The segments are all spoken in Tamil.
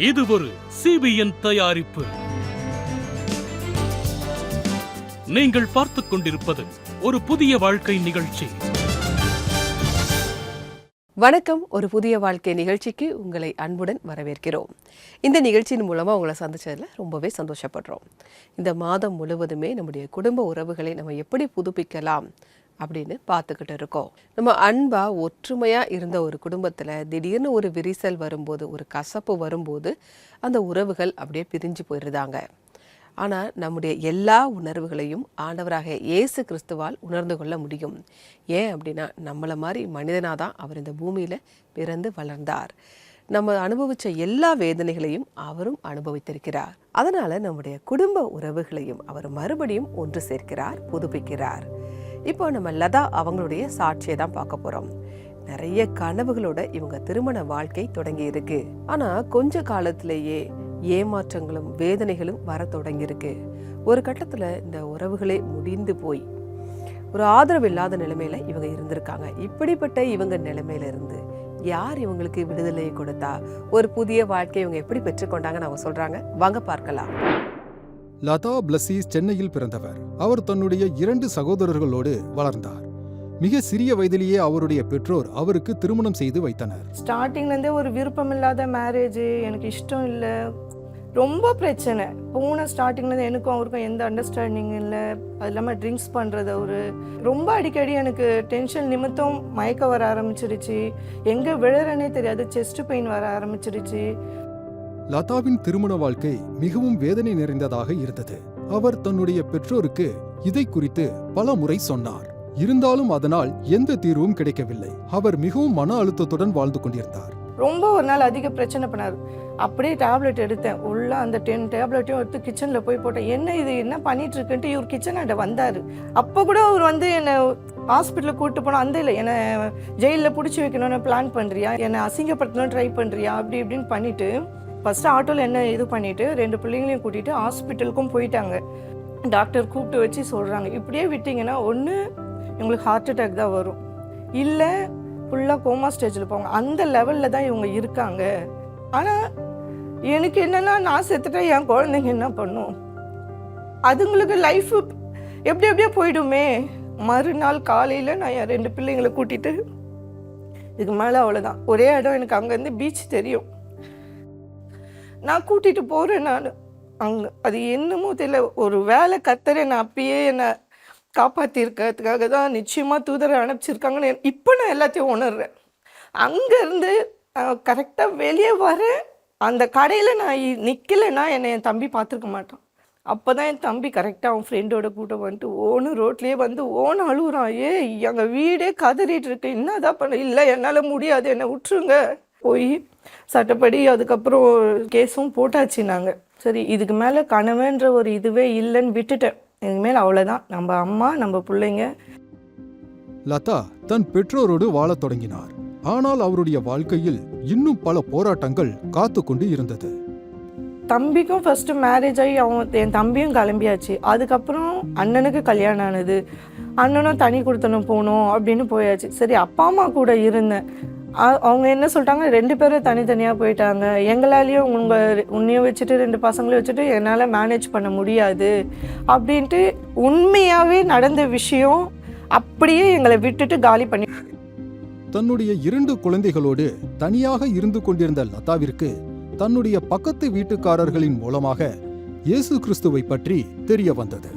இது ஒரு CBN தயாரிப்பு. நீங்கள் பார்த்துக் கொண்டிருப்பது ஒரு புதிய வாழ்க்கை நிகழ்ச்சி. வணக்கம். ஒரு புதிய வாழ்க்கை நிகழ்ச்சிக்கு உங்களை அன்புடன் வரவேற்கிறோம். இந்த நிகழ்ச்சியின் மூலமாக உங்களை சந்திச்சதில் ரொம்பவே சந்தோஷப்படுறோம். இந்த மாதம் முழுவதுமே நம்முடைய குடும்ப உறவுகளை நம்ம எப்படி புதுப்பிக்கலாம் அப்படின்னு பார்த்துக்கிட்டு இருக்கோம். நம்ம அன்பாக ஒற்றுமையாக இருந்த ஒரு குடும்பத்தில் திடீர்னு ஒரு விரிசல் வரும்போது, ஒரு கசப்பு வரும்போது அந்த உறவுகள் அப்படியே பிரிஞ்சு போயிடுறாங்க. ஆனால் நம்முடைய எல்லா உணர்வுகளையும் ஆண்டவராக இயேசு கிறிஸ்துவால் உணர்ந்து கொள்ள முடியும். ஏன் அப்படின்னா, நம்மளை மாதிரி மனிதனாக தான் அவர் இந்த பூமியில் பிறந்து வளர்ந்தார். நம்ம அனுபவித்த எல்லா வேதனைகளையும் அவரும் அனுபவித்திருக்கிறார். அதனால் நம்முடைய குடும்ப உறவுகளையும் அவர் மறுபடியும் ஒன்று சேர்க்கிறார், புதுப்பிக்கிறார். இப்போ நம்ம லதா அவங்களுடைய சாட்சியை தான் பார்க்க போகிறோம். நிறைய கனவுகளோட இவங்க திருமண வாழ்க்கை தொடங்கி இருக்கு. ஆனால் கொஞ்ச காலத்திலேயே ஏமாற்றங்களும் வேதனைகளும் வர தொடங்கியிருக்கு. ஒரு கட்டத்தில் இந்த உறவுகளே முடிந்து போய் ஒரு ஆதரவு இல்லாத நிலைமையில இவங்க இருந்திருக்காங்க. இப்படிப்பட்ட இவங்க நிலைமையில இருந்து யார் இவங்களுக்கு விடுதலையை கொடுத்தா, ஒரு புதிய வாழ்க்கையை இவங்க எப்படி பெற்றுக்கொண்டாங்கன்னு அவங்க சொல்றாங்க. வாங்க பார்க்கலாம். லதா பிளஸீஸ் சென்னையில் பிறந்தவர். அவர் தன்னுடைய 2 சகோதரர்களோடு வளர்ந்தார். மிக சிறிய வயதிலேயே அவருடைய பெற்றோர் அவருக்கு திருமணம் செய்து வைத்தனர். ஸ்டார்டிங்லேருந்தே ஒரு விருப்பம் இல்லாத மேரேஜ், எனக்கு இஷ்டம் இல்லை, ரொம்ப பிரச்சனை. போன ஸ்டார்டிங்லேருந்து எனக்கும் அவருக்கும் எந்த அண்டர்ஸ்டாண்டிங் இல்லை. அது இல்லாமல் ட்ரிங்க்ஸ் பண்ணுறது அவரு. ரொம்ப அடிக்கடி எனக்கு டென்ஷன் நிமித்தம் மயக்கம் வர ஆரம்பிச்சிருச்சு. எங்கே விழுறனே தெரியாது, செஸ்ட் பெயின் வர ஆரம்பிச்சிருச்சு. லதாவின் திருமண வாழ்க்கை மிகவும் வேதனை நிறைந்ததாக இருந்தது. அவர் தன்னுடைய பெற்றோருக்கு இதை குறித்து பல முறை சொன்னார். இருந்தாலும் அதனால் எந்த தீர்வும் கிடைக்கவில்லை. அவர் மிகவும் மன அழுத்தத்துடன் வாழ்ந்து கொண்டிருந்தார். ரொம்ப ஒரு நாள் அதிக பிரச்சனை பண்ணார். அப்படியே டேப்லெட் எடுத்தேன். உள்ள அந்த 10 டேப்லெட்டையும் எடுத்து கிச்சனில் போய் போட்டேன். என்ன பண்ணிட்டு இருக்குன்ட்டு இவர் கிச்சனாண்ட வந்தார். அப்போ கூட அவர் என்னை ஹாஸ்பிட்டலுக்கு கூப்பிட்டு போனோம். அந்த இல்லை, என்னை ஜெயிலில் பிடிச்சி வைக்கணும்னு பிளான் பண்ணுறியா, என்னை அசிங்கப்படுத்தணும்னு ட்ரை பண்ணுறியா, அப்படி இப்படின்னு பண்ணிட்டு ஃபஸ்ட்டு ஆட்டோவில் என்ன இது பண்ணிவிட்டு 2 பிள்ளைங்களையும் கூட்டிகிட்டு ஹாஸ்பிட்டலுக்கும் போயிட்டாங்க. டாக்டர் கூப்பிட்டு வச்சு சொல்கிறாங்க, இப்படியே விட்டிங்கன்னா ஒன்று இவங்களுக்கு ஹார்ட் அட்டாக் தான் வரும், இல்லை ஃபுல்லாக கோமா ஸ்டேஜில் போவாங்க. அந்த லெவலில் தான் இவங்க இருக்காங்க. ஆனால் எனக்கு என்னென்னா, நான் செத்துட்டா என் குழந்தைங்க என்ன பண்ணும்? அதுங்களுக்கு லைஃப் எப்படியே போயிடுமே. மறுநாள் காலையில் நான் என் 2 பிள்ளைங்களை கூட்டிகிட்டு, இதுக்கு மேலே அவ்வளோதான். ஒரே இடம் எனக்கு அங்கேருந்து பீச் தெரியும். நான் கூட்டிகிட்டு போகிறேன். நான் அங்கே அது என்னமோ தெரியல, ஒரு வேலை கத்தரை நான் அப்பயே என்னை காப்பாற்றிருக்கிறதுக்காக தான் நிச்சயமாக தூதரை அனுப்பிச்சிருக்காங்கன்னு இப்போ நான் எல்லாத்தையும் உணர்றேன். அங்கேருந்து கரெக்டாக வெளியே வரேன். அந்த கடையில் நான் நிற்கலைன்னா என்னை என் தம்பி பார்த்துருக்க மாட்டான். அப்போ தான் என் தம்பி கரெக்டாக அவன் ஃப்ரெண்டோட கூட்டம் வந்துட்டு ஓன்னு ரோட்லேயே ஓன்னு அழுகுறான். எங்கள் வீடே கதறிட்டு இருக்கு, என்னதான் பண்ண? இல்லை, என்னால் முடியாது, என்னை விட்டுருங்க. போய் சட்டப்படி அதுக்கப்புறம் கேஸும் போட்டாச்சு. நாங்கள் சரி, இதுக்கு மேலே கனவுன்ற ஒரு இதுவே இல்லைன்னு விட்டுட்டேன். இதுக்கு மேலே அவ்வளோதான், நம்ம அம்மா நம்ம பிள்ளைங்க. லதா தன் பெற்றோரோடு வாழத் தொடங்கினார். ஆனால் அவருடைய வாழ்க்கையில் இன்னும் பல போராட்டங்கள் காத்து கொண்டு இருந்தது. தம்பிக்கும் ஃபர்ஸ்ட் மேரேஜ் ஆகி என் தம்பியும் கிளம்பியாச்சு. அதுக்கப்புறம் அண்ணனுக்கு கல்யாணம் ஆனது. அண்ணனும் தனி கொடுத்தனும் போகணும் அப்படின்னு போயாச்சு. சரி, அப்பா அம்மா கூட இருந்தேன். அவங்க என்ன சொல்லிட்டாங்க, 2 பேரும் தனித்தனியாக போயிட்டாங்க. எங்களாலேயும் உன்னையும் வச்சுட்டு 2 பசங்களையும் வச்சுட்டு என்னால் மேனேஜ் பண்ண முடியாது அப்படின்ட்டு உண்மையாகவே நடந்த விஷயம். அப்படியே எங்களை விட்டுட்டு காலி பண்ணி தன்னுடைய 2 குழந்தைகளோடு தனியாக இருந்து கொண்டிருந்த லதாவிற்கு தன்னுடைய பக்கத்து வீட்டுக்காரர்களின் மூலமாக இயேசு கிறிஸ்துவை பற்றி தெரிய வந்தது.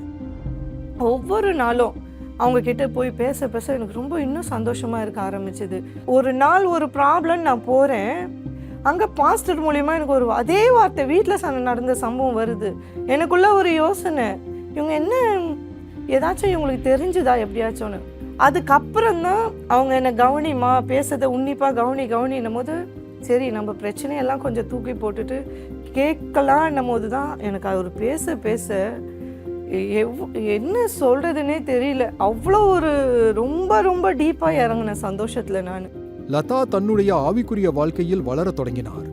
ஒவ்வொரு நாளும் அவங்க கிட்ட போய் பேச எனக்கு ரொம்ப இன்னும் சந்தோஷமா இருக்க ஆரம்பிச்சது. ஒரு நாள் ஒரு ப்ராப்ளம் நான் போறேன், அங்கே பாஸ்டர் மூலியமா எனக்கு ஒரு அதே வார்த்தை, வீட்டில் நடந்த சம்பவம் வருது. எனக்குள்ள ஒரு யோசனை, இவங்க என்ன ஏதாச்சும் இவங்களுக்கு தெரிஞ்சுதா எப்படியாச்சும்னு. அதுக்கப்புறம் தான் அவங்க என்னை கவனிமா, பேசுறதை உன்னிப்பாக கவனின்னும் போது சரி, நம்ம பிரச்சனையெல்லாம் கொஞ்சம் தூக்கி போட்டுட்டு கேட்கலான்னும் போது தான் எனக்கு அவர் பேச என்ன சொல்றதுன்னே தெரியல. அவ்வளோ ஒரு ரொம்ப டீப்பாக இறங்கின சந்தோஷத்தில் நான். லதா தன்னுடைய ஆவிக்குரிய வாழ்க்கையில் வளர தொடங்கினார்.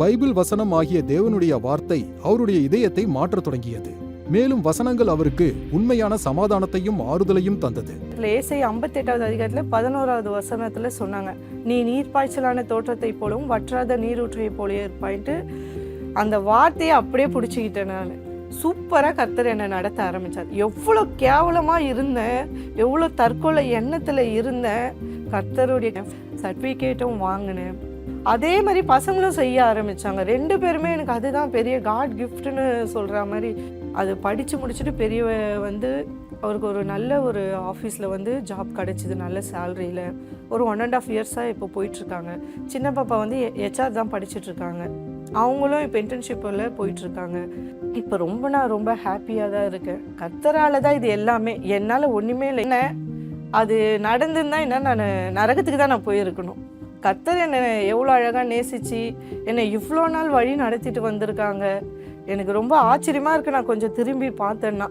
பைபிள் வசனம் ஆகிய தேவனுடைய வார்த்தை அவருடைய இதயத்தை மாற்றத் தொடங்கியது. மேலும் வசனங்கள் அவருக்கு உண்மையான சமாதானத்தையும் ஆறுதலையும் தந்தது. ஏசாயா 58வது அதிகாரத்தில் 11வது வசனத்துல சொன்னாங்க, நீ நீர்ப்பாய்ச்சலான தோற்றத்தை போலவும் வற்றாத நீரூற்றை போல இருப்பாயிட்டு அந்த வார்த்தையை அப்படியே பிடிச்சிக்கிட்டேன் நான். சூப்பராக கர்த்தர் என்னை நடத்த ஆரம்பித்தார். எவ்வளோ கேவலமாக இருந்தேன், எவ்வளோ தற்கொலை எண்ணத்தில் இருந்தேன், கர்த்தருடைய சர்டிஃபிகேட்டும் வாங்கினேன். அதே மாதிரி பசங்களும் செய்ய ஆரம்பித்தாங்க. 2 பேருமே எனக்கு அதுதான் பெரிய காட் கிஃப்ட்னு சொல்கிற மாதிரி. அது படித்து முடிச்சுட்டு பெரியவ வந்து அவருக்கு ஒரு நல்ல ஒரு ஆஃபீஸில் வந்து ஜாப் கிடச்சிது, நல்ல சேலரியில். ஒரு 1.5 இயர்ஸாக இப்போ போயிட்டுருக்காங்க. சின்ன பாப்பா வந்து ஹெச்ஆர் தான் படிச்சுட்ருக்காங்க. அவங்களும் இப்போ இன்டர்ன்ஷிப்பில் போயிட்டுருக்காங்க. இப்போ நான் ரொம்ப ஹாப்பியாக தான் இருக்கேன். கர்த்தரால் தான் இது எல்லாமே. என்னால் ஒன்றுமே இல்லை. என்ன அது நடந்துருந்தா என்ன, நான் நரகத்துக்கு தான் நான் போயிருக்கணும். கர்த்தர் என்னை எவ்வளோ அழகாக நேசித்து என்னை இவ்வளோ நாள் வழி நடத்திட்டு வந்திருக்காங்க. எனக்கு ரொம்ப ஆச்சரியமாக இருக்குது. நான் கொஞ்சம் திரும்பி பார்த்தேன்னா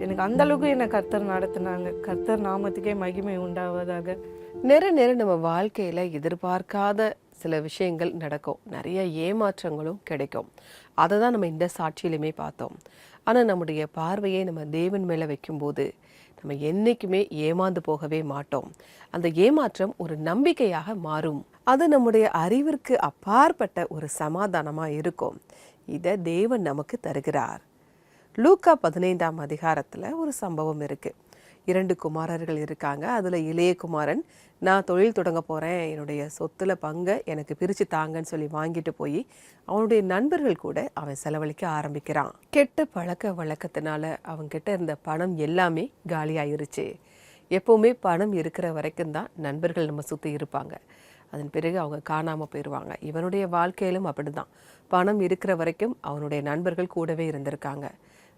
எனக்கு அந்தளவுக்கு என்னை கர்த்தர் நடத்தினாங்க. கர்த்தர் நாமத்துக்கே மகிமை உண்டாவதாக. நிறைய நம்ம வாழ்க்கையில் எதிர்பார்க்காத சில விஷயங்கள் நடக்கும், நிறைய ஏமாற்றங்களும் கிடைக்கும். அதை தான் நம்ம இந்த சாட்சியிலுமே பார்த்தோம். ஆனால் நம்முடைய பார்வையை நம்ம தேவன் மேலே வைக்கும்போது நம்ம என்றைக்குமே ஏமாந்து போகவே மாட்டோம். அந்த ஏமாற்றம் ஒரு நம்பிக்கையாக மாறும். அது நம்முடைய அறிவிற்கு அப்பாற்பட்ட ஒரு சமாதானமாக இருக்கும். இதை தேவன் நமக்கு தருகிறார். லூக்கா 15ஆம் அதிகாரத்தில் ஒரு சம்பவம் இருக்குது. 2 குமாரர்கள் இருக்காங்க. அதில் இளைய குமாரன், நான் தொழில் தொடங்க போகிறேன், என்னுடைய சொத்துல பங்கை எனக்கு பிரித்து தாங்கன்னு சொல்லி வாங்கிட்டு போய் அவனுடைய நண்பர்கள் கூட அவன் செலவழிக்க ஆரம்பிக்கிறான். கெட்ட பழக்க வழக்கத்தினால அவன்கிட்ட இருந்த பணம் எல்லாமே காலியாயிருச்சு. எப்போவுமே பணம் இருக்கிற வரைக்கும் தான் நண்பர்கள் நம்ம சுற்றி இருப்பாங்க. அதன் பிறகு அவங்க காணாமல் போயிடுவாங்க. இவனுடைய வாழ்க்கையிலும் அப்படி தான். பணம் இருக்கிற வரைக்கும் அவனுடைய நண்பர்கள் கூடவே இருந்திருக்காங்க.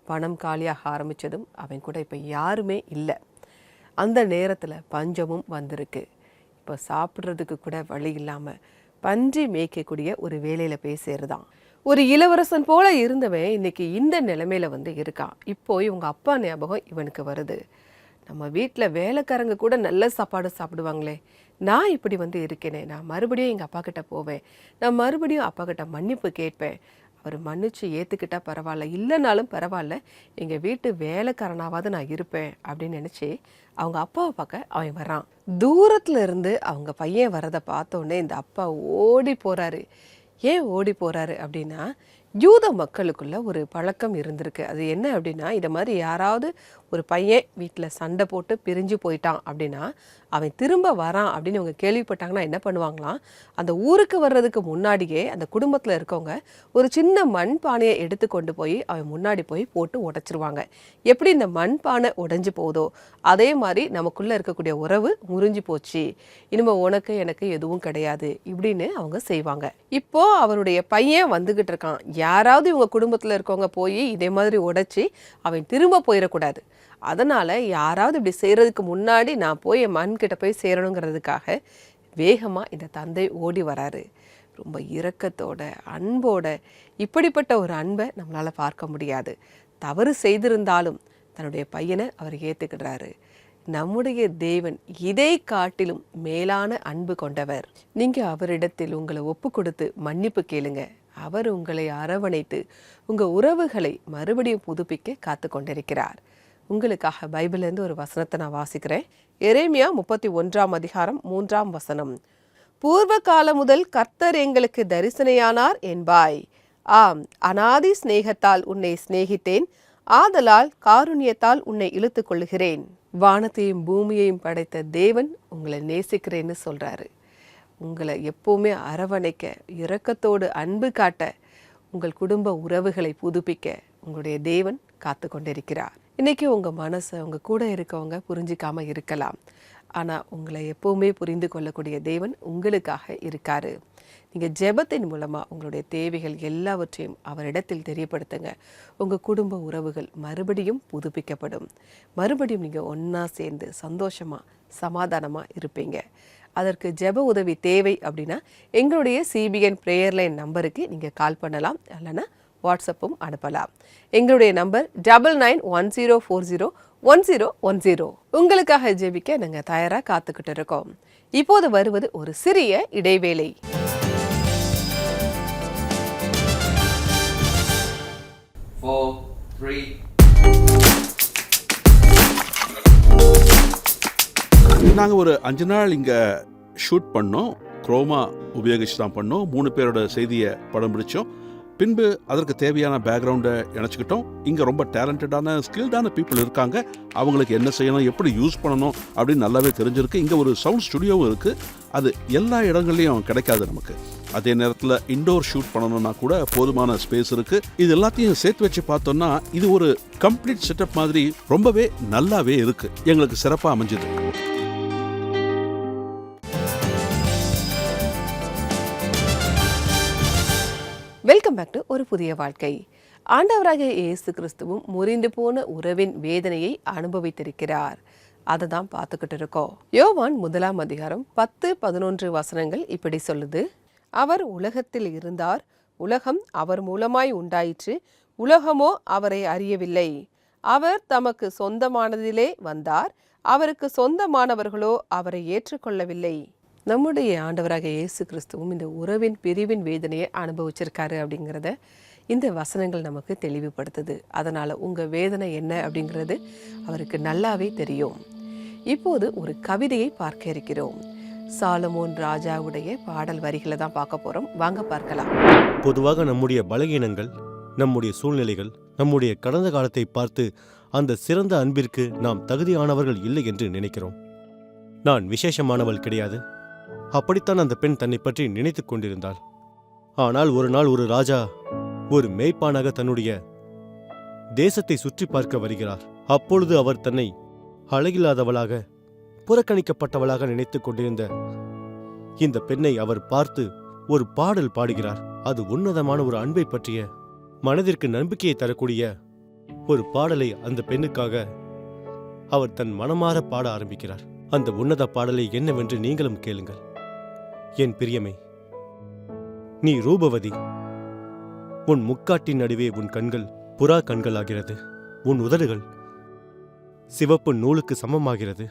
பணம் காலியாக ஆரம்பித்ததும் அவன் கூட இப்போ யாருமே இல்லை. அந்த நேரத்தில் பஞ்சமும் வந்திருக்கு. இப்போ சாப்பிட்றதுக்கு கூட வழி இல்லாமல் பன்றி மேய்க்கக்கூடிய ஒரு வேலையில் போய் சேருதான். ஒரு இளவரசன் போல இருந்தவன் இன்னைக்கு இந்த நிலைமையில வந்து இருக்கான். இப்போ இவங்க அப்பா ஞாபகம் இவனுக்கு வருது. நம்ம வீட்டில் வேலைக்காரங்க கூட நல்ல சாப்பாடு சாப்பிடுவாங்களே, நான் இப்படி வந்து இருக்கேனே, நான் மறுபடியும் எங்கள் அப்பா கிட்ட போவேன், நான் மறுபடியும் அப்பா கிட்ட மன்னிப்பு கேட்பேன், அவர் மன்னிச்சு ஏற்றுக்கிட்டா பரவாயில்ல, இல்லைனாலும் பரவாயில்ல, எங்கள் வீட்டு வேலைக்காரனாவது நான் இருப்பேன் அப்படின்னு நினச்சி அவங்க அப்பாவை பார்க்க அவன் வரான். தூரத்தில் இருந்து அவங்க பையன் வரதை பார்த்தோன்னே இந்த அப்பா ஓடி போகிறாரு. ஏன் ஓடி போகிறாரு அப்படின்னா, யூத மக்களுக்குள்ள ஒரு பழக்கம் இருந்திருக்கு. அது என்ன அப்படின்னா, இதை மாதிரி யாராவது ஒரு பையன் வீட்டில் சண்டை போட்டு பிரிஞ்சு போயிட்டான் அப்படின்னா அவன் திரும்ப வரான் அப்படின்னு இவங்க கேள்விப்பட்டாங்கன்னா என்ன பண்ணுவாங்களாம், அந்த ஊருக்கு வர்றதுக்கு முன்னாடியே அந்த குடும்பத்தில் இருக்கவங்க ஒரு சின்ன மண் பானையை எடுத்து கொண்டு போய் அவன் முன்னாடி போய் போட்டு உடைச்சிருவாங்க. எப்படி இந்த மண் பானை உடைஞ்சு போதோ அதே மாதிரி நமக்குள்ளே இருக்கக்கூடிய உறவு முறிஞ்சு போச்சு, இனிமேல் உனக்கு எனக்கு எதுவும் கிடையாது இப்படின்னு அவங்க செய்வாங்க. இப்போ அவனுடைய பையன் வந்துகிட்டு இருக்கான். யாராவது இவங்க குடும்பத்தில் இருக்கவங்க போய் இதே மாதிரி உடைச்சி அவன் திரும்ப போயிடக்கூடாது, அதனால் யாராவது இப்படி செய்கிறதுக்கு முன்னாடி நான் போய் என் மண் கிட்ட போய் சேரணுங்கிறதுக்காக வேகமாக இந்த தந்தை ஓடி வராரு. ரொம்ப இரக்கத்தோட அன்போட. இப்படிப்பட்ட ஒரு அன்பை நம்மளால் பார்க்க முடியாது. தவறு செய்திருந்தாலும் தன்னுடைய பையனை அவர் ஏற்றுக்கிடுறாரு. நம்முடைய தேவன் இதை காட்டிலும் மேலான அன்பு கொண்டவர். நீங்கள் அவரிடத்தில் உங்களை ஒப்பு கொடுத்து மன்னிப்பு கேளுங்க. அவர் உங்களை அரவணைத்து உங்கள் உறவுகளை மறுபடியும் புதுப்பிக்க காத்து கொண்டிருக்கிறார். உங்களுக்காக பைபிள்லேருந்து ஒரு வசனத்தை நான் வாசிக்கிறேன். எரேமியா 31ஆம் அதிகாரம் 3ஆம் வசனம். பூர்வ காலம் முதல் கர்த்தர் எங்களுக்கு தரிசனையானார் என்பாய். ஆம், அநாதி சிநேகத்தால் உன்னை சிநேகித்தேன், ஆதலால் காருண்யத்தால் உன்னை இழுத்து கொள்ளுகிறேன். வானத்தையும் பூமியையும் படைத்த தேவன் உங்களை நேசிக்கிறேன்னு சொல்கிறாரு. உங்களை எப்போவுமே அரவணைக்க, இரக்கத்தோடு அன்பு காட்ட, உங்கள் குடும்ப உறவுகளை புதுப்பிக்க உங்களுடைய தேவன் காத்து கொண்டிருக்கிறார். இன்றைக்கி உங்கள் மனசை உங்கள் கூட இருக்கவங்க புரிஞ்சிக்காம இருக்கலாம். ஆனால் உங்களை எப்போவுமே புரிந்து கொள்ளக்கூடிய தேவன் உங்களுக்காக இருக்காரு. நீங்கள் ஜெபத்தின் மூலமாக உங்களுடைய தேவைகள் எல்லாவற்றையும் அவரிடத்தில் தெரியப்படுத்துங்க. உங்கள் குடும்ப உறவுகள் மறுபடியும் புதுப்பிக்கப்படும். மறுபடியும் நீங்கள் ஒன்றா சேர்ந்து சந்தோஷமாக சமாதானமாக இருப்பீங்க. அதற்கு ஜெப உதவி தேவை அப்படின்னா எங்களுடைய சிபிஎன் ப்ரேயர் லைன் நம்பருக்கு நீங்கள் கால் பண்ணலாம், இல்லைன்னா வாட்ஸ்அப்பும் அனுப்பலாம். எங்களுடைய நம்பர் 9910401010. உங்களுக்காக ஜெபிக்க நாங்கள் தயாராக காத்துக்கிட்டு இருக்கோம். இப்போது வருவது ஒரு சிறிய இடைவேளை. நாங்கள் ஒரு 5 நாள் இங்கே ஷூட் பண்ணோம். குரோமா உபயோகிச்சு தான் பண்ணோம். 3 பேரோட செய்தியை படம் பிடிச்சோம். பின்பு அதற்கு தேவையான பேக்ரவுண்டை இணைச்சிக்கிட்டோம். இங்கே ரொம்ப டேலண்டடான ஸ்கில்டான பீப்புள் இருக்காங்க. அவங்களுக்கு என்ன செய்யணும், எப்படி யூஸ் பண்ணணும் அப்படின்னு நல்லாவே தெரிஞ்சிருக்கு. இங்கே ஒரு சவுண்ட் ஸ்டுடியோவும் இருக்குது. அது எல்லா இடங்கள்லையும் கிடைக்காது நமக்கு. அதே நேரத்தில் இன்டோர் ஷூட் பண்ணணும்னா கூட போதுமான ஸ்பேஸ் இருக்குது. இது எல்லாத்தையும் சேர்த்து வச்சு பார்த்தோம்னா இது ஒரு கம்ப்ளீட் செட்டப் மாதிரி ரொம்பவே நல்லாவே இருக்குது. எங்களுக்கு சிறப்பாக அமைஞ்சுது. வெல்கம் பேக் டு ஒரு புதிய வாழ்க்கை. ஆண்டவராகிய இயேசு கிறிஸ்துவும் முறிந்து போன உறவின் வேதனையை அனுபவித்திருக்கிறார். அதை தான் பார்த்துக்கிட்டு இருக்கோம். யோவான் 1 அதிகாரம் 10-11 வசனங்கள் இப்படி சொல்லுது. அவர் உலகத்தில் இருந்தார், உலகம் அவர் மூலமாய் உண்டாயிற்று, உலகமோ அவரை அறியவில்லை. அவர் தமக்கு சொந்தமானதிலே வந்தார், அவருக்கு சொந்தமானவர்களோ அவரை ஏற்றுக்கொள்ளவில்லை. நம்முடைய ஆண்டவராக இயேசு கிறிஸ்துவும் இந்த உறவின் பிரிவின் வேதனையை அனுபவிச்சிருக்காரு அப்படிங்கிறத இந்த வசனங்கள் நமக்கு தெளிவுபடுத்துது. அதனால் உங்கள் வேதனை என்ன அப்படிங்கிறது அவருக்கு நல்லாவே தெரியும். இப்போது ஒரு கவிதையை பார்க்க இருக்கிறோம். சாலமோன் ராஜாவுடைய பாடல் வரிகளை தான் பார்க்க போகிறோம். வாங்க பார்க்கலாம். பொதுவாக நம்முடைய பலகீனங்கள், நம்முடைய சூழ்நிலைகள், நம்முடைய கடந்த காலத்தை பார்த்து அந்த சிறந்த அன்பிற்கு நாம் தகுதியானவர்கள் இல்லை என்று நினைக்கிறோம். நான் விசேஷமானவள் கிடையாது, அப்படித்தான் அந்த பெண் தன்னை பற்றி நினைத்துக் கொண்டிருந்தாள். ஆனால் ஒரு நாள் ஒரு ராஜா ஒரு மேய்ப்பானாக தன்னுடைய தேசத்தை சுற்றி பார்க்க வருகிறார். அப்பொழுது அவர் தன்னை அழகில்லாதவளாக, புறக்கணிக்கப்பட்டவளாக நினைத்துக் கொண்டிருந்த இந்த பெண்ணை அவர் பார்த்து ஒரு பாடல் பாடுகிறார். அது உன்னதமான ஒரு அன்பை பற்றிய, மனதிற்கு நம்பிக்கையை தரக்கூடிய ஒரு பாடலை அந்த பெண்ணுக்காக அவர் தன் மனமாற பாட ஆரம்பிக்கிறார். அந்த உன்னத பாடலை என்னவென்று நீங்களும் கேளுங்கள். என் பிரியமே, நீ ரூபவதி, உன் முக்காட்டின் நடுவே உன் கண்கள் புறா கண்களாகிறது, உன் உதடுகள் சிவப்பு நூலுக்கு சமமாகிறது,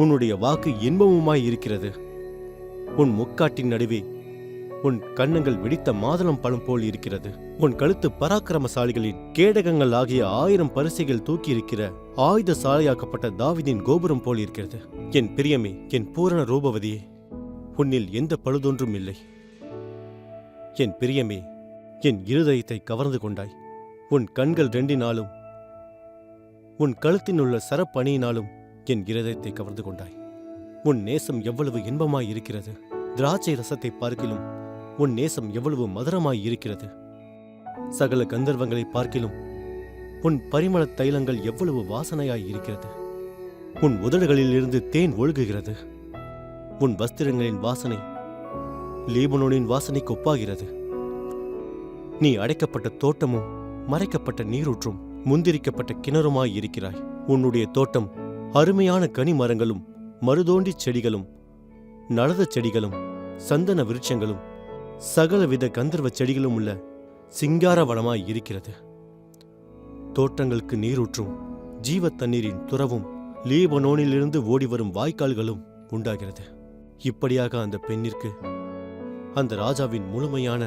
உன்னுடைய வாக்கு இன்பமுமாய் இருக்கிறது, உன் முக்காட்டின் நடுவே உன் கண்ணங்கள் வெடித்த மாதுளம் பழம் போல் இருக்கிறது, உன் கழுத்து பராக்கிரமசாலிகளின் கேடகங்கள் ஆகிய 1000 பரிசைகள் தூக்கியிருக்கிற ஆயுத சாலையாக்கப்பட்ட தாவீதின் கோபுரம் போல் இருக்கிறது. என் பிரியமே, என் பூரண ரூபவதியே, உன்னில் எந்த பழுதொன்றும் இல்லை. என் பிரியமே, என் இருதயத்தை கவர்ந்து கொண்டாய். உன் கண்கள் 2 உன் கழுத்தினுள்ள சரப்பணியினாலும் என் இருதயத்தை கவர்ந்து கொண்டாய். உன் நேசம் எவ்வளவு இன்பமாய் இருக்கிறது, திராட்சை ரசத்தை பார்க்கிலும் உன் நேசம் எவ்வளவு மதுரமாய் இருக்கிறது. சகல கந்தர்வங்களை பார்க்கிலும் உன் பரிமள தைலங்கள் எவ்வளவு வாசனையாய் இருக்கிறது. உன் உதடுகளிலிருந்து தேன் ஒழுகுகிறது. உன் வஸ்திரங்களின் வாசனை லீபனோனின் வாசனைக்கு ஒப்பாகிறது. நீ அடைக்கப்பட்ட தோட்டமும் மறைக்கப்பட்ட நீரூற்றும் முந்திரிக்கப்பட்ட கிணறுமாய் இருக்கிறாய். உன்னுடைய தோட்டம் அருமையான கனி மரங்களும் மருதோண்டி செடிகளும் நளத செடிகளும் சந்தன விருட்சங்களும் சகலவித கந்தர்வ செடிகளும் உள்ள சிங்கார வனமாய் இருக்கிறது. தோட்டங்களுக்கு நீரூற்றும் ஜீவ தண்ணீரின் துறவும் லீபனோனிலிருந்து ஓடிவரும் வாய்க்கால்களும் உண்டாகிறது. இப்படியாக அந்த பெண்ணிற்கு அந்த ராஜாவின் முழுமையான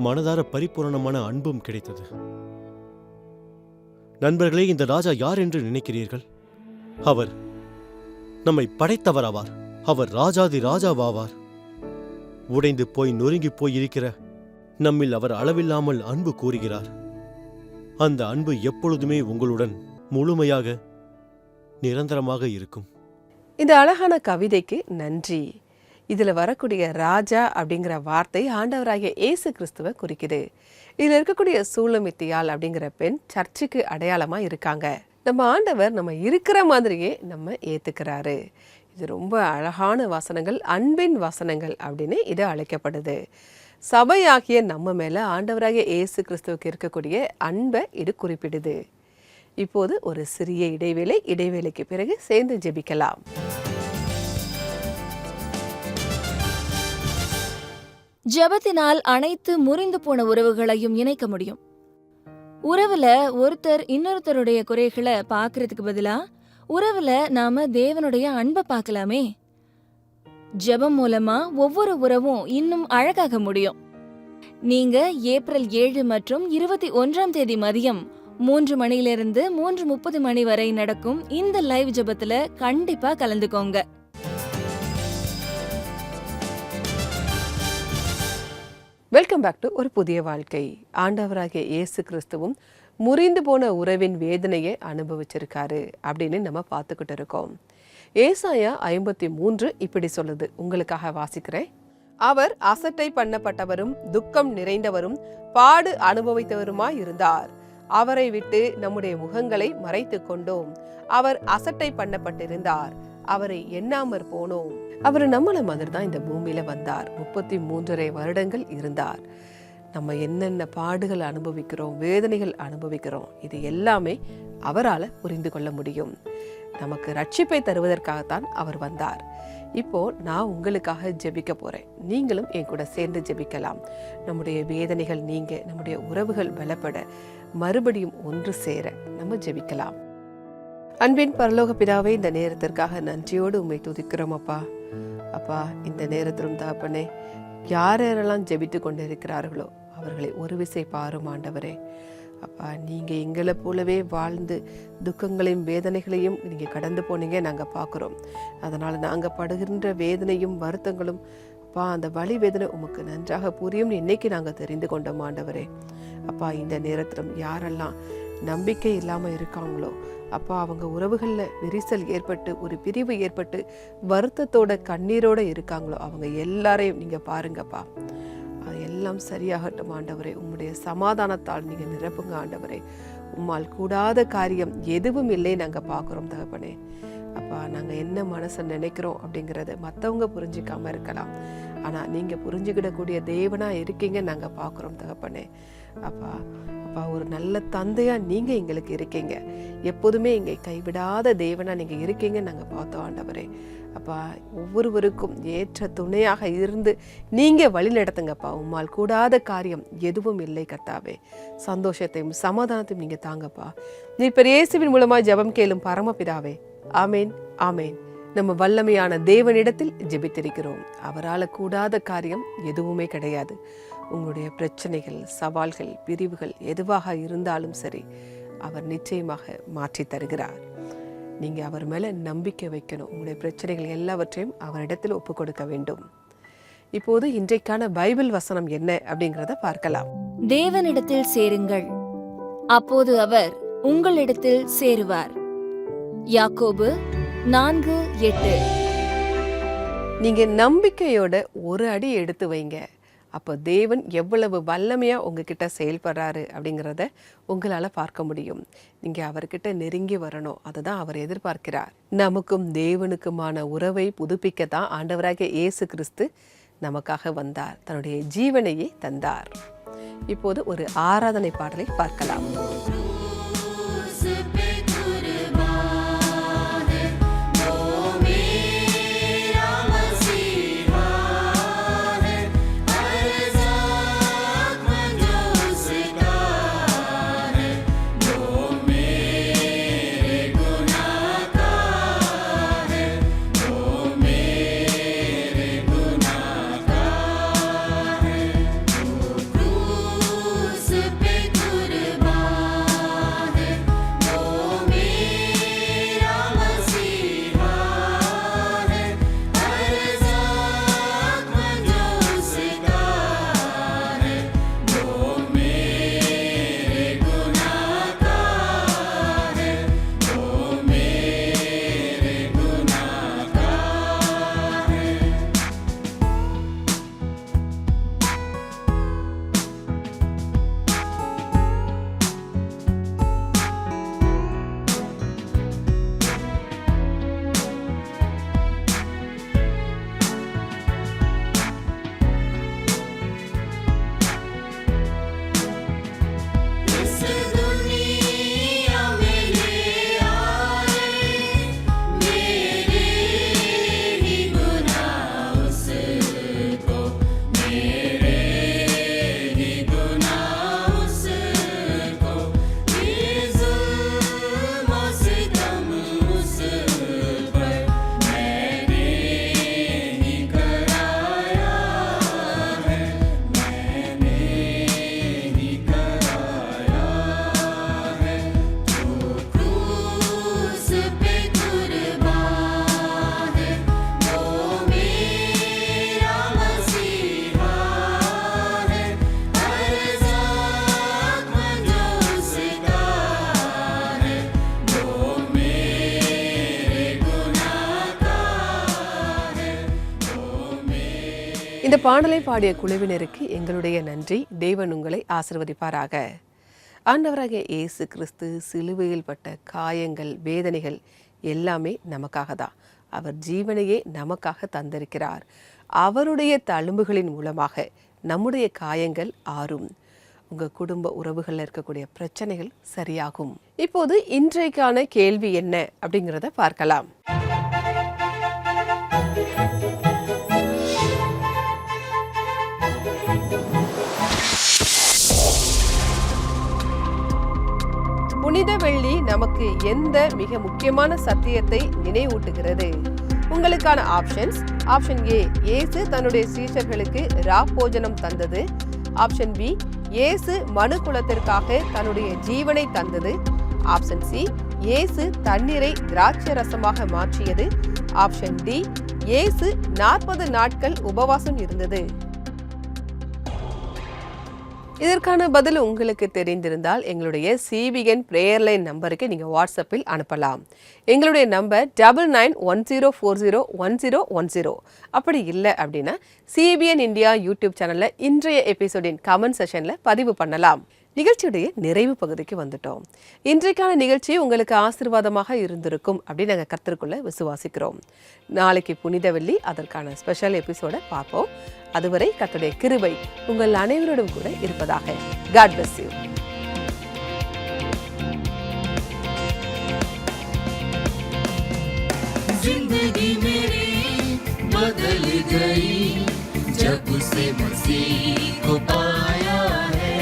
மனதார பரிபூரணமான அன்பும் கிடைத்தது. நண்பர்களே, இந்த ராஜா யார் என்று நினைக்கிறீர்கள்? அவர் நம்மை படைத்தவராவார். அவர் ராஜாதி ராஜாவாவார். உடைந்து போய் நொறுங்கி போய் இருக்கிற நம்மில் அவர் அளவில்லாமல் அன்பு கூறுகிறார். அந்த அன்பு எப்பொழுதுமே உங்களுடன் முழுமையாக நிரந்தரமாக இருக்கும். இந்த அழகான கவிதைக்கு நன்றி. இதில் வரக்கூடிய ராஜா அப்படிங்கிற வார்த்தை ஆண்டவராகிய இயேசு கிறிஸ்துவை குறிக்குது. இதில் இருக்கக்கூடிய சூலமித்தியால் அப்படிங்கிற பெண் சர்ச்சுக்கு அடையாளமாக இருக்காங்க. நம்ம ஆண்டவர் நம்ம இருக்கிற மாதிரியே நம்ம ஏற்றுக்கிறாரு. இது ரொம்ப அழகான வசனங்கள், அன்பின் வசனங்கள் அப்படின்னு இது அழைக்கப்படுது. சபையாகிய நம்ம மேலே ஆண்டவராகிய இயேசு கிறிஸ்துவுக்கு இருக்கக்கூடிய அன்பை இது குறிப்பிடுது. இப்போது ஒரு சிறிய இடைவேளைக்கு பிறகு சேர்ந்து ஜெபிக்கலாம். ஜெபத்தினால் அனைத்து முறிந்து போன உறவுகளையும் இணைக்க முடியும். உறவுல ஒருத்தர் இன்னொருத்தருடைய குறைகளை பார்க்கறதுக்கு பதிலா உறவுல நாம தேவனுடைய அன்பை பார்க்கலாமே. ஜெபம் மூலமா ஒவ்வொரு உறவும் இன்னும் அழகாக முடியும். நீங்க ஏப்ரல் 7 மற்றும் 21 மதியம் 3 மணியிலிருந்து 3:30 மணி வரை நடக்கும் இந்த லைவ் ஜெபத்துல கண்டிப்பா கலந்துக்கோங்க. வெல்கம் பேக் டு ஒரு புதிய வாழ்க்கை. ஆண்டவராகிய இயேசு கிறிஸ்துவும் முறிந்து போன உறவின் வேதனையை அனுபவிச்சிருக்காரு அப்படின்னு நம்ம பார்த்துக்கிட்டு இருக்கோம். ஏசாயா 53 இப்படி சொல்லுது, உங்களுக்காக வாசிக்கிறேன். அவர் அசட்டை பண்ணப்பட்டவரும் துக்கம் நிறைந்தவரும் பாடு அனுபவித்தவருமாய் இருந்தார். அவரை விட்டு நம்முடைய முகங்களை மறைத்து கொண்டோம். அவர் அசட்டை பண்ணப்பட்டிருந்தார், அவரை எண்ணாமற் போனோம். அவர் நம்மள மாதிரி தான் இந்த பூமியில வந்தார். 33.5 வருடங்கள் இருந்தார். நம்ம என்னென்ன பாடுகள் அனுபவிக்கிறோம், வேதனைகள் அனுபவிக்கிறோம், இது எல்லாமே அவரால் புரிந்து கொள்ள முடியும். நமக்கு ரட்சிப்பை தருவதற்காகத்தான் அவர் வந்தார். இப்போ நான் உங்களுக்காக ஜெபிக்க போறேன். நீங்களும் என் கூட சேர்ந்து ஜெபிக்கலாம். நம்முடைய வேதனைகள் நீங்க, நம்முடைய உறவுகள் பலப்பட, மறுபடியும் ஒன்று சேர நம்ம ஜெபிக்கலாம். அன்பின் பரலோக பிதாவே, இந்த நேரத்திற்காக நன்றியோடு உம்மை துதிக்கிறோம் அப்பா. அப்பா, இந்த நேரத்திலும் தகப்பனே, யாரெல்லாம் ஜெபித்து கொண்டிருக்கிறார்களோ அவர்களை ஒரு விசை பாரும் ஆண்டவரே. அப்பா, நீங்கள் எங்களை போலவே வாழ்ந்து துக்கங்களையும் வேதனைகளையும் நீங்கள் கடந்து போனீங்க நாங்கள் பார்க்குறோம். அதனால் நாங்கள் படுகின்ற வேதனையும் வருத்தங்களும் அப்பா, அந்த வலி வேதனை உமக்கு நன்றாக புரியும்னு இன்னைக்கு நாங்கள் தெரிந்து கொண்டோம் ஆண்டவரே. அப்பா, இந்த நேரத்திலும் யாரெல்லாம் நம்பிக்கை இல்லாமல் இருக்காங்களோ அப்பா, அவங்க உறவுகளில் விரிசல் ஏற்பட்டு ஒரு பிரிவு ஏற்பட்டு வருத்தத்தோட கண்ணீரோட இருக்காங்களோ அவங்க எல்லாரையும் நீங்கள் பாருங்கப்பா. அது எல்லாம் சரியாகட்டும் ஆண்டவரே. உம்முடைய சமாதானத்தால் நீங்கள் நிரப்புங்க ஆண்டவரே. உம்மால் கூடாத காரியம் எதுவும் இல்லை நாங்கள் பார்க்குறோம் தகப்பனே. அப்பா, நாங்கள் என்ன மனசை நினைக்கிறோம் அப்படிங்கிறத மற்றவங்க புரிஞ்சிக்காமல் இருக்கலாம், ஆனால் நீங்கள் புரிஞ்சுக்கிடக்கூடிய தேவனாக இருக்கீங்க நாங்கள் பார்க்குறோம் தகப்பனே. அப்பா அப்பா, ஒரு நல்ல தந்தையாக நீங்கள் எங்களுக்கு இருக்கீங்க. எப்போதுமே எங்களை கைவிடாத தேவனாக நீங்கள் இருக்கீங்க நாங்கள் பார்த்தோம் ஆண்டவரே. அப்பா, ஒவ்வொருவருக்கும் ஏற்ற துணையாக இருந்து நீங்கள் வழி நடத்துங்கப்பா. உம்மால் கூடாத காரியம் எதுவும் இல்லை கர்த்தாவே. சந்தோஷத்தையும் சமாதானத்தையும் நீங்கள் தாங்கப்பா. நீர் பெரிய இயேசுவின் மூலமாக ஜெபம் கேளும் பரமபிதாவே. ஆமேன், ஆமேன். நம்ம வல்லமையான தேவனிடத்தில் ஜெபித்திருக்கிறோம். அவரால் கூடாத காரியம் எதுவுமே கிடையாது. உங்களுடைய பிரச்சனைகள், சவால்கள், பிரிவுகள் எதுவாக இருந்தாலும் சரி, அவர் நிச்சயமாக மாற்றி தருகிறார். நீங்கள் அவர் மேலே நம்பிக்கை வைக்கணும். உங்களுடைய பிரச்சனைகள் எல்லாவற்றையும் அவரிடத்தில் ஒப்பு கொடுக்க வேண்டும். இப்போது இன்றைக்கான பைபிள் வசனம் என்ன அப்படிங்கிறத பார்க்கலாம். தேவனிடத்தில் சேருங்கள், அப்போது அவர் உங்களிடத்தில் சேருவார். யாக்கோபு 4:8. நீங்க நம்பிக்கையோட ஒரு அடி எடுத்து வைங்க. அப்போ தேவன் எவ்வளவு வல்லமையா உங்ககிட்ட செயல்படுறாரு அப்படிங்கிறத உங்களால பார்க்க முடியும். நீங்க அவர்கிட்ட நெருங்கி வரணும். அதுதான் அவர் எதிர்பார்க்கிறார். நமக்கும் தேவனுக்குமான உறவை புதுப்பிக்கத்தான் ஆண்டவராகிய இயேசு கிறிஸ்து நமக்காக வந்தார். தன்னுடைய ஜீவனையே தந்தார். இப்போது ஒரு ஆராதனை பாடலை பார்க்கலாம். இந்த பாடலை பாடிய குழுவினருக்கு எங்களுடைய நன்றி. தேவன் உங்களை ஆசீர்வதிப்பாராக. ஆண்டவராகிய இயேசு கிறிஸ்து சிலுவையில் பட்ட காயங்கள், வேதனைகள் எல்லாமே நமக்காக தான். அவர் ஜீவனையே நமக்காக தந்திருக்கிறார். அவருடைய தழும்புகளின் மூலமாக நம்முடைய காயங்கள் ஆறும். உங்கள் குடும்ப உறவுகளில் இருக்கக்கூடிய பிரச்சனைகள் சரியாகும். இப்போது இன்றைக்கான கேள்வி என்ன அப்படிங்கிறத பார்க்கலாம். புனித வெள்ளி நமக்கு எந்த மிக முக்கியமான சத்தியத்தை நினைவூட்டுகிறது? உங்களுக்கான ஆப்ஷன்ஸ்: ஆப்ஷன் ஏ, இயேசு தன்னுடைய சீஷர்களுக்கு ராப்போஜனம் தந்தது. ஆப்ஷன் பி, இயேசு மனு குலத்திற்காக தன்னுடைய ஜீவனை தந்தது. ஆப்ஷன் சி, இயேசு தண்ணீரை திராட்சை ரசமாக மாற்றியது. ஆப்ஷன் டி, இயேசு 40 நாட்கள் உபவாசம் இருந்தது. இதற்கான பதில் உங்களுக்கு தெரிந்திருந்தால் எங்களுடைய CBN பிரேயர் லைன் நம்பருக்கு நீங்கள் வாட்ஸ்அப்பில் அனுப்பலாம். எங்களுடைய நம்பர் 9910401010. அப்படி இல்லை அப்படின்னா CBN இந்தியா யூடியூப் சேனலில் இன்றைய எபிசோடின் கமெண்ட் செஷனில் பதிவு பண்ணலாம். நிகழ்ச்சியுடைய நிறைவு பகுதிக்கு வந்துட்டோம். இன்றைக்கான நிகழ்ச்சி உங்களுக்கு ஆசீர்வாதமாக இருந்திருக்கும் அப்படின்னு நாங்கள் கர்த்தருக்குள்ள விசுவாசிக்கிறோம். நாளைக்கு புனித வெள்ளி, அதற்கான ஸ்பெஷல் எபிசோட பார்ப்போம். அதுவரை கர்த்தருடைய கிருபை உங்கள் அனைவரோடும் கூட இருப்பதாக. God bless you. जिंदगी मेरी बदल गई जब से मसीह को पाया है,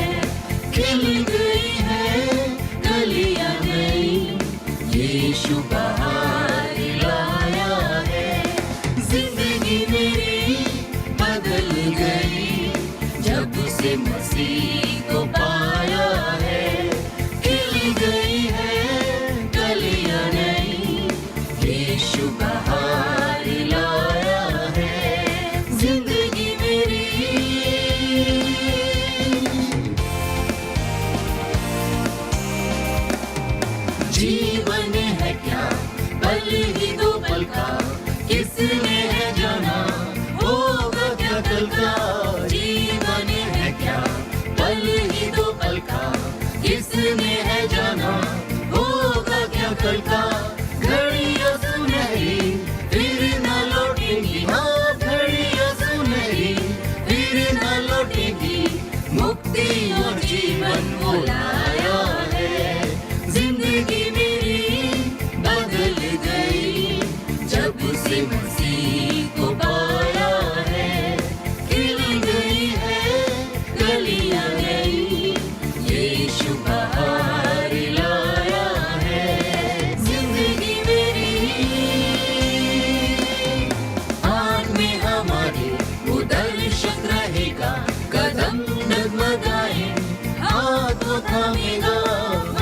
खिल गई है कलियां नई, यीशु बहार लाया है। जिंदगी मेरी बदल गई जब से मसीह को पाया है, खिल गई है कलियां नई, यीशु बहार लाया है। जिंदगी मेरी जीवन है क्या पल ही दो पल का, किसने है जाना होगा क्या कल का। जीवन है क्या पल ही दो पल का, किसने है जाना होगा क्या कल का। घड़ियां सुनहरी फिर न लौटेंगी, हाँ घड़ियां सुनहरी फिर न लौटेंगी, मुक्ति और जीवन वो लाया है। जिंदगी मेरी बदल गई जब से मसीह को पाया है, खिल गई है कलियां नई, यीशु बहार लाया है। जिंदगी मेरी आँख में हमारे वो दर्शक रहेगा, कदम डगमगाए हाथ वो थामेगा।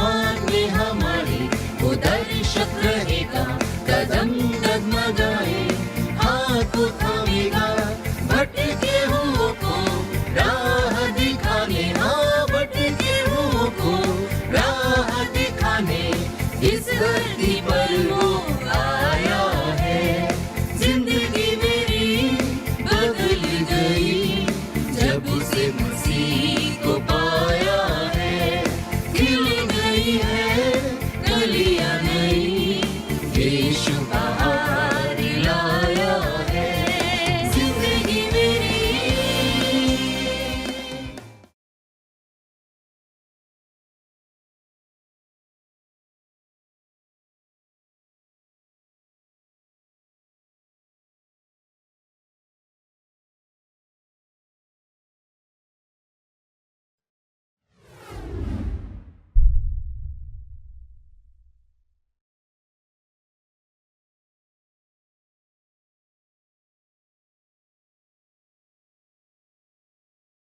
आँख में हमारे वो दर्शक रहेगा, कदम डगमगाए हाथ वो थामेगा। भटके हुओं को राह दिखाने, हाँ भटके हुओं को राह दिखाने इस धरती पर वो आया है। जिंदगी मेरी बदल गई जब से मसीह को पाया है, खिल गई है कलियां नई, यीशु